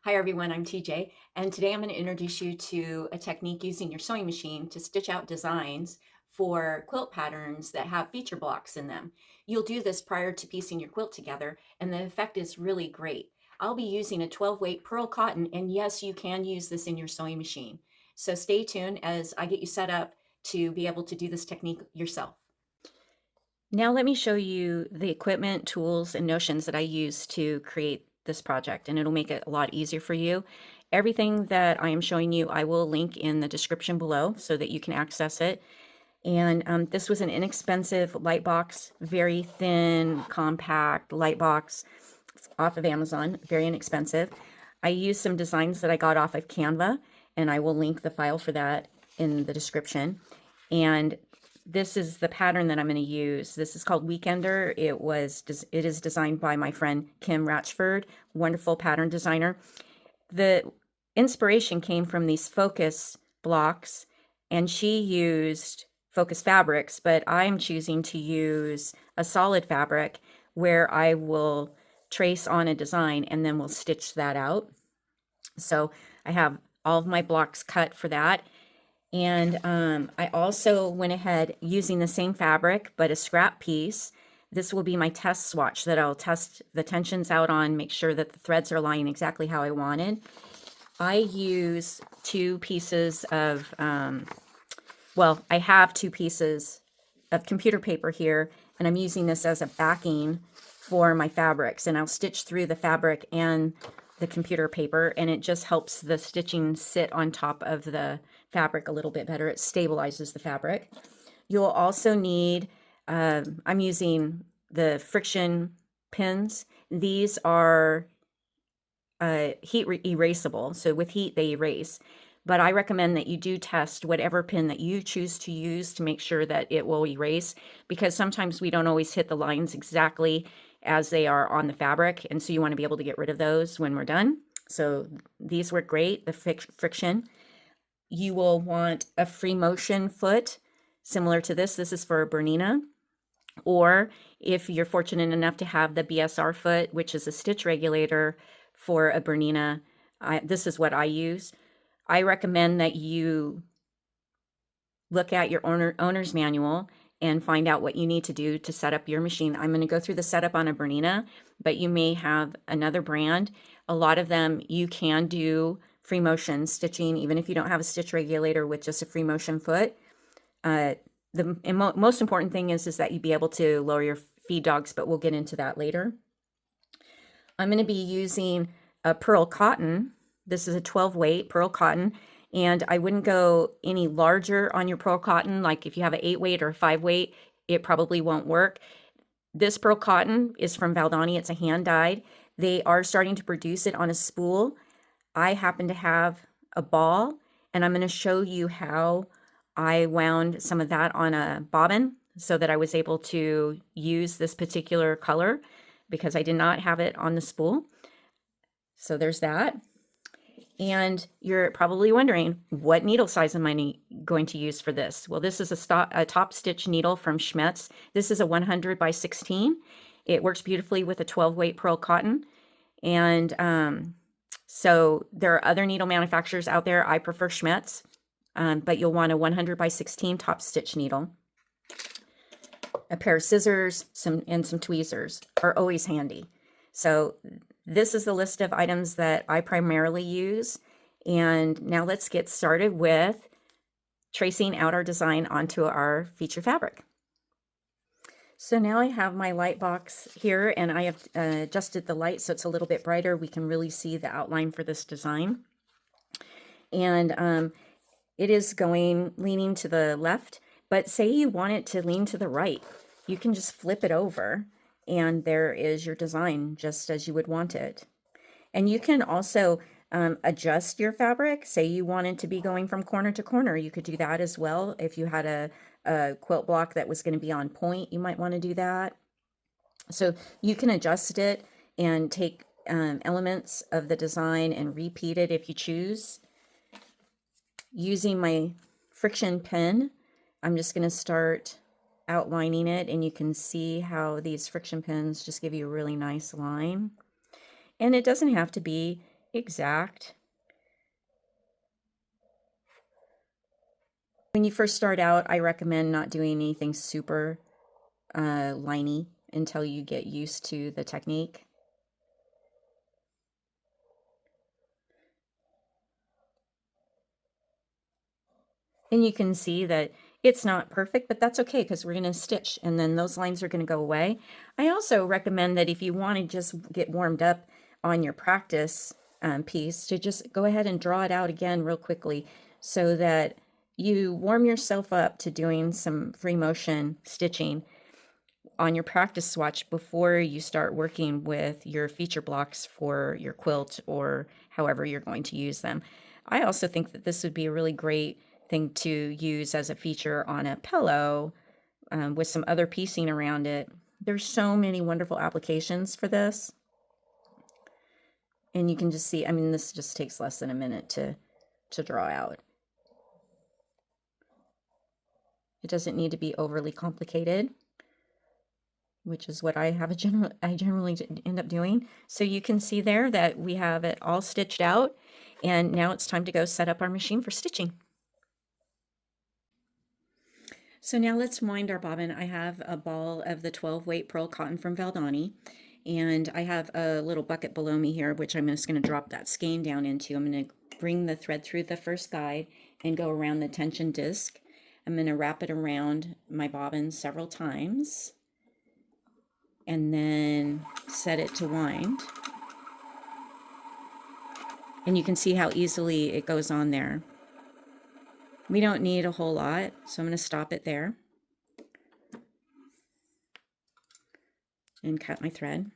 Hi everyone, I'm TJ, and today I'm going to introduce you to a technique using your sewing machine to stitch out designs for quilt patterns that have feature blocks in them. You'll do this prior to piecing your quilt together, and the effect is really great. I'll be using a 12 weight Perle Cotton, and yes, you can use this in your sewing machine. So stay tuned as I get you set up to be able to do this technique yourself. Now let me show you the equipment, tools, and notions that I use to create this project, and it'll make it a lot easier for you. Everything that I am showing you, I will link in the description below so that you can access it. And this was an inexpensive light box, very thin, compact light box off of Amazon, very inexpensive. I used some designs that I got off of Canva, and I will link the file for that in the description. And this is the pattern that I'm going to use. This is called Weekender. It is designed by my friend Kim Ratchford, wonderful pattern designer. The inspiration came from these focus blocks, and she used focus fabrics, but I'm choosing to use a solid fabric where I will trace on a design and then we'll stitch that out. So I have all of my blocks cut for that. And I also went ahead using the same fabric, but a scrap piece. This will be my test swatch that I'll test the tensions out on, make sure that the threads are lying exactly how I wanted. I use two pieces of, I have two pieces of computer paper here, and I'm using this as a backing for my fabrics. And I'll stitch through the fabric and the computer paper, and it just helps the stitching sit on top of the fabric a little bit better. It stabilizes the fabric. You'll also need, I'm using the friction pins. These are heat erasable, so with heat they erase. But I recommend that you do test whatever pin that you choose to use to make sure that it will erase, because sometimes we don't always hit the lines exactly as they are on the fabric, and so you want to be able to get rid of those when we're done. So these work great, the friction. You will want a free motion foot similar to this. This is for a Bernina. Or if you're fortunate enough to have the BSR foot, which is a stitch regulator for a Bernina, this is what I use. I recommend that you look at your owner's manual and find out what you need to do to set up your machine. I'm going to go through the setup on a Bernina, but you may have another brand. A lot of them you can do free motion stitching, even if you don't have a stitch regulator with just a free motion foot. The most important thing is that you be able to lower your feed dogs, but we'll get into that later. I'm going to be using a Perle Cotton. This is a 12 weight Perle Cotton, and I wouldn't go any larger on your Perle Cotton. Like if you have an 8 weight or a 5 weight, it probably won't work. This Perle Cotton is from Valdani. It's a hand dyed. They are starting to produce it on a spool. I happen to have a ball, and I'm going to show you how I wound some of that on a bobbin so that I was able to use this particular color because I did not have it on the spool. So there's that. And you're probably wondering, what needle size am I going to use for this? Well, this is a top stitch needle from Schmetz. This is a 100 by 16. It works beautifully with a 12 weight Perle Cotton. And so there are other needle manufacturers out there. I prefer Schmetz, but you'll want a 100 by 16 top stitch needle. A pair of scissors and some tweezers are always handy. So this is the list of items that I primarily use. And now let's get started with tracing out our design onto our feature fabric. So now I have my light box here, and I have adjusted the light so it's a little bit brighter. We can really see the outline for this design. And it is leaning to the left, but say you want it to lean to the right. You can just flip it over, and there is your design just as you would want it. And you can also adjust your fabric. Say you wanted to be going from corner to corner, you could do that as well. If you had a quilt block that was going to be on point, you might want to do that. So you can adjust it and take elements of the design and repeat it if you choose. Using my friction pen, I'm just going to start outlining it, and you can see how these friction pins just give you a really nice line. And it doesn't have to be exact. When you first start out, I recommend not doing anything super liney until you get used to the technique. And you can see that it's not perfect, but that's okay because we're going to stitch and then those lines are going to go away. I also recommend that if you want to just get warmed up on your practice piece, to just go ahead and draw it out again real quickly so that you warm yourself up to doing some free motion stitching on your practice swatch before you start working with your feature blocks for your quilt or however you're going to use them. I also think that this would be a really great thing to use as a feature on a pillow with some other piecing around it. There's so many wonderful applications for this. And you can just see, I mean, this just takes less than a minute to draw out. It doesn't need to be overly complicated, which is what I generally end up doing. So you can see there that we have it all stitched out, and now it's time to go set up our machine for stitching. So now let's wind our bobbin. I have a ball of the 12 weight Perle Cotton from Valdani, and I have a little bucket below me here, which I'm just going to drop that skein down into. I'm going to bring the thread through the first guide and go around the tension disc. I'm going to wrap it around my bobbin several times and then set it to wind. And you can see how easily it goes on there. We don't need a whole lot, so I'm going to stop it there and cut my thread.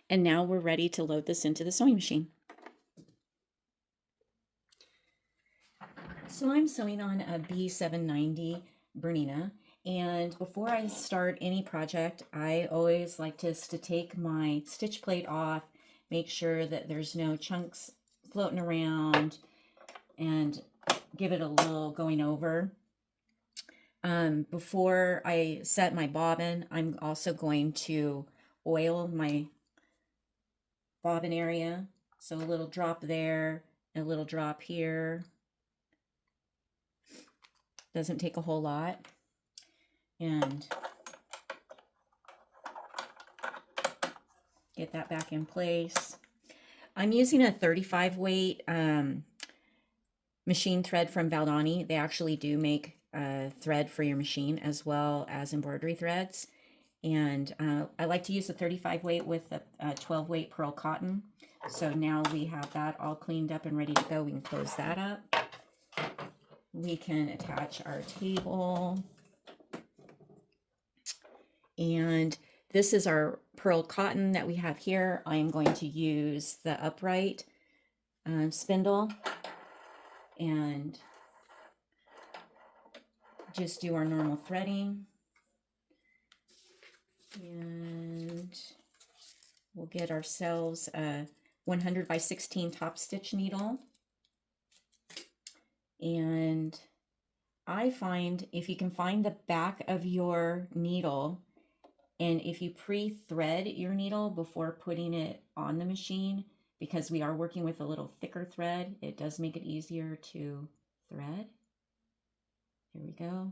And now we're ready to load this into the sewing machine. So I'm sewing on a B790 Bernina, and before I start any project, I always like to take my stitch plate off, make sure that there's no chunks floating around, and give it a little going over. Before I set my bobbin, I'm also going to oil my bobbin area. So a little drop there, a little drop here. Doesn't take a whole lot. And get that back in place. I'm using a 35 weight machine thread from Valdani. They actually do make thread for your machine as well as embroidery threads. And I like to use a 35 weight with a 12 weight Perle Cotton. So now we have that all cleaned up and ready to go. We can close that up. We can attach our table. And this is our Perle Cotton that we have here. I am going to use the upright spindle and just do our normal threading. And we'll get ourselves a 100 by 16 top stitch needle. And I find if you can find the back of your needle, and if you pre-thread your needle before putting it on the machine, because we are working with a little thicker thread, it does make it easier to thread. Here we go.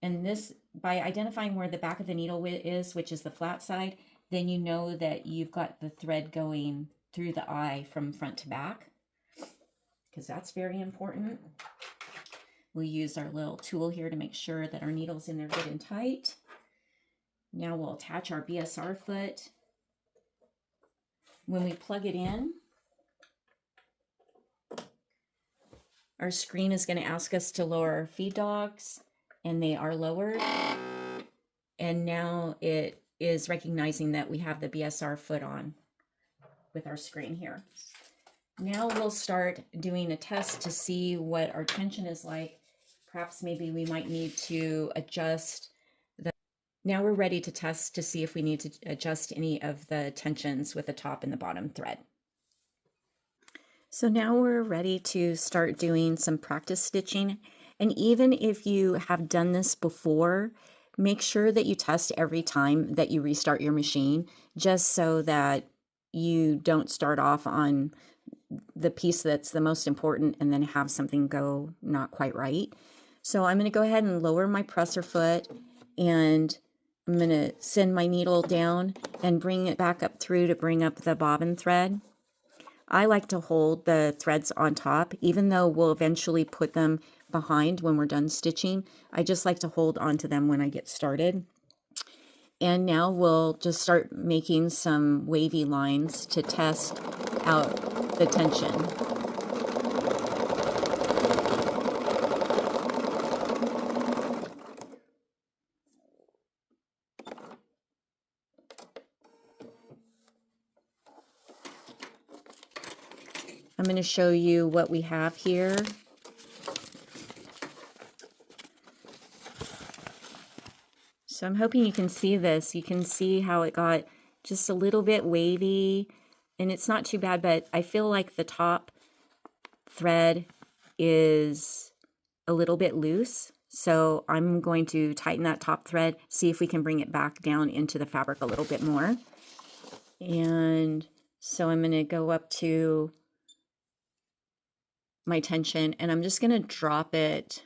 And this, by identifying where the back of the needle is, which is the flat side, then you know that you've got the thread going through the eye from front to back, because that's very important. We'll use our little tool here to make sure that our needle's in there good and tight. Now we'll attach our BSR foot. When we plug it in, our screen is going to ask us to lower our feed dogs, and they are lowered. And now it is recognizing that we have the BSR foot on with our screen here. Now we'll start doing a test to see what our tension is like. Perhaps maybe we might need to adjust the... Now we're ready to test to see if we need to adjust any of the tensions with the top and the bottom thread. So now we're ready to start doing some practice stitching. And even if you have done this before, make sure that you test every time that you restart your machine, just so that you don't start off on the piece that's the most important and then have something go not quite right. So I'm going to go ahead and lower my presser foot, and I'm going to send my needle down and bring it back up through to bring up the bobbin thread. I like to hold the threads on top, even though we'll eventually put them behind when we're done stitching. I just like to hold onto them when I get started. And now we'll just start making some wavy lines to test out the tension. I'm going to show you what we have here. So I'm hoping you can see this. You can see how it got just a little bit wavy, and it's not too bad, but I feel like the top thread is a little bit loose. So I'm going to tighten that top thread, see if we can bring it back down into the fabric a little bit more. And so I'm going to go up to my tension, and I'm just going to drop it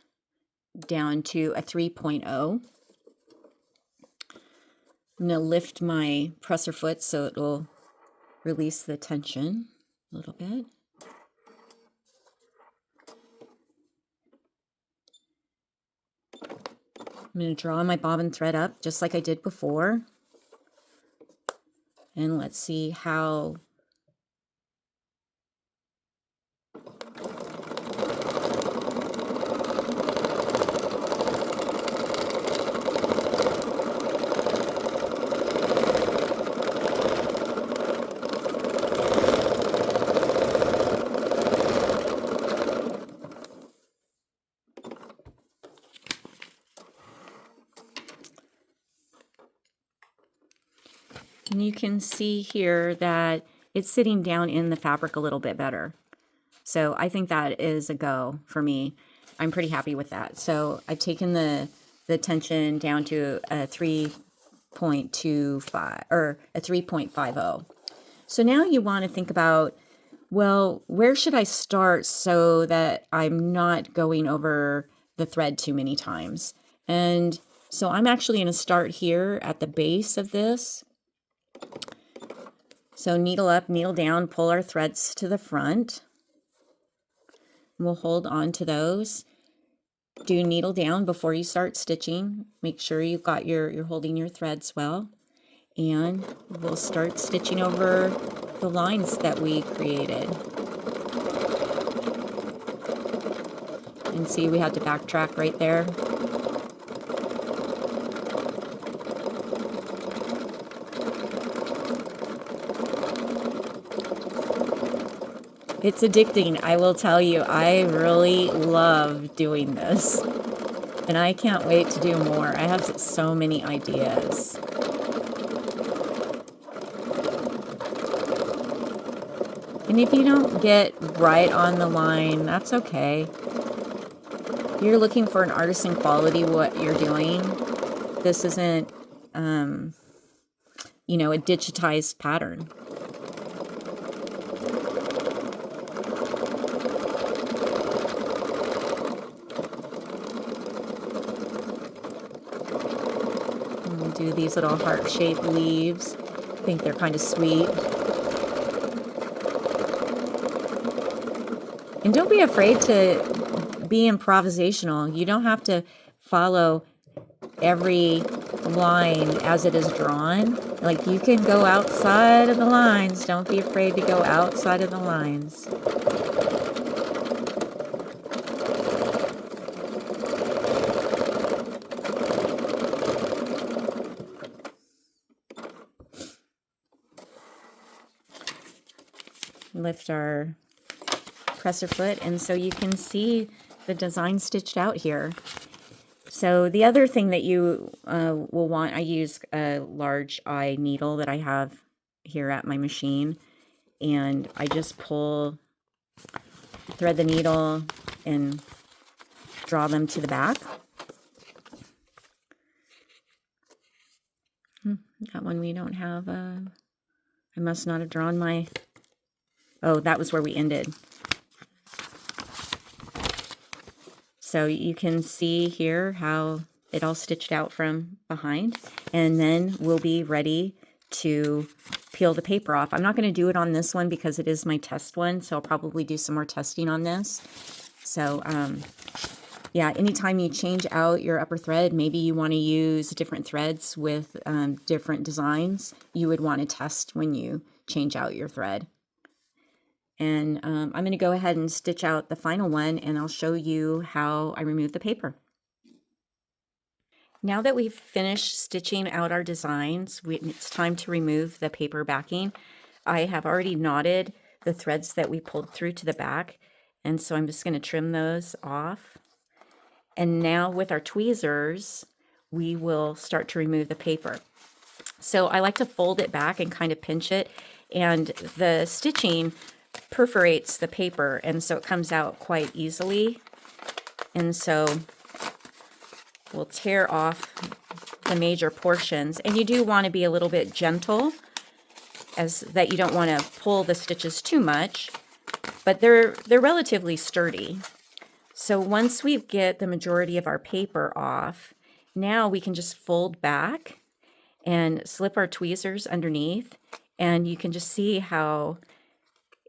down to a 3.0. I'm going to lift my presser foot so it will release the tension a little bit. I'm going to draw my bobbin thread up just like I did before. And let's see how and you can see here that it's sitting down in the fabric a little bit better. So I think that is a go for me. I'm pretty happy with that. So I've taken the tension down to a 3.25 or a 3.50. So now you want to think about, well, where should I start so that I'm not going over the thread too many times? And so I'm actually going to start here at the base of this. So needle up, needle down, pull our threads to the front. We'll hold on to those. Do needle down before you start stitching. Make sure you've got you're holding your threads well. And we'll start stitching over the lines that we created. And see, we had to backtrack right there. It's addicting, I will tell you. I really love doing this. And I can't wait to do more. I have so many ideas. And if you don't get right on the line, that's okay. If you're looking for an artisan quality what you're doing, this isn't, you know, a digitized pattern. Do these little heart-shaped leaves. I think they're kind of sweet. And don't be afraid to be improvisational. You don't have to follow every line as it is drawn. Like, you can go outside of the lines. Don't be afraid to go outside of the lines. Lift our presser foot, and so you can see the design stitched out here. So the other thing that you will want, I use a large eye needle that I have here at my machine, and I just pull, thread the needle and draw them to the back. That one we don't have I must not have drawn my... Oh, that was where we ended. So you can see here how it all stitched out from behind. And then we'll be ready to peel the paper off. I'm not going to do it on this one because it is my test one, so I'll probably do some more testing on this. So yeah, anytime you change out your upper thread, maybe you want to use different threads with different designs, you would want to test when you change out your thread. And I'm going to go ahead and stitch out the final one, and I'll show you how I remove the paper. Now that we've finished stitching out our designs, it's time to remove the paper backing. I have already knotted the threads that we pulled through to the back, and so I'm just going to trim those off. And now with our tweezers, we will start to remove the paper. So I like to fold it back and kind of pinch it, and the stitching perforates the paper, and so it comes out quite easily. And so we'll tear off the major portions, and you do want to be a little bit gentle, as that you don't want to pull the stitches too much, but they're relatively sturdy. So once we get the majority of our paper off, now we can just fold back and slip our tweezers underneath, and you can just see how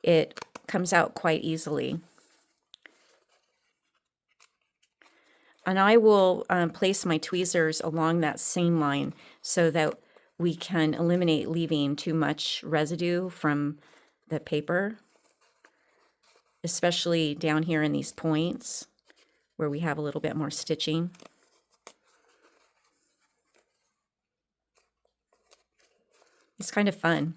it comes out quite easily. And I will place my tweezers along that seam line so that we can eliminate leaving too much residue from the paper, especially down here in these points where we have a little bit more stitching. It's kind of fun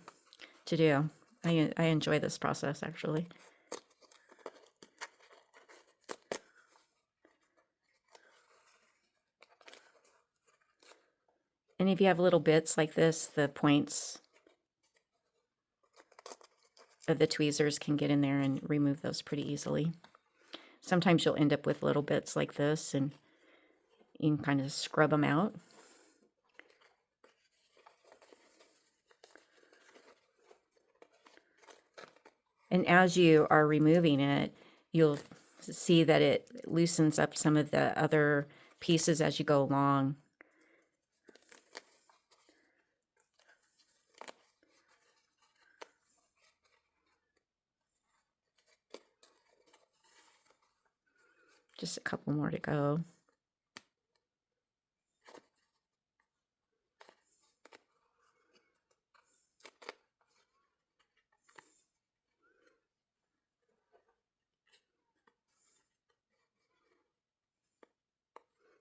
to do. I enjoy this process, actually. And if you have little bits like this, the points of the tweezers can get in there and remove those pretty easily. Sometimes you'll end up with little bits like this, and you can kind of scrub them out. And as you are removing it, you'll see that it loosens up some of the other pieces as you go along. Just a couple more to go.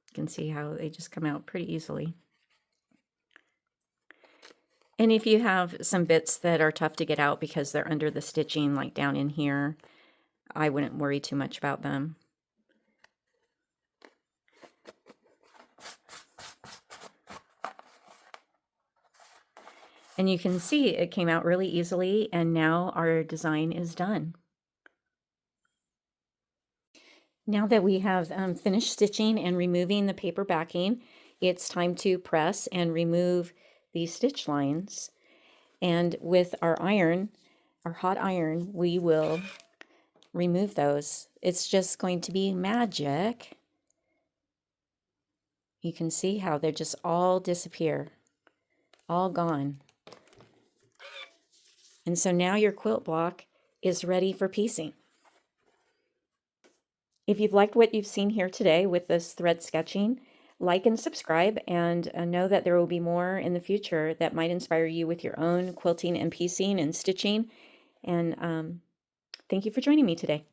You can see how they just come out pretty easily. And if you have some bits that are tough to get out because they're under the stitching, like down in here, I wouldn't worry too much about them. And you can see it came out really easily, and now our design is done. Now that we have finished stitching and removing the paper backing, it's time to press and remove these stitch lines. And with our iron, our hot iron, we will remove those. It's just going to be magic. You can see how they just all disappear, all gone. And so now your quilt block is ready for piecing. If you've liked what you've seen here today with this thread sketching, like and subscribe, and know that there will be more in the future that might inspire you with your own quilting and piecing and stitching. And thank you for joining me today.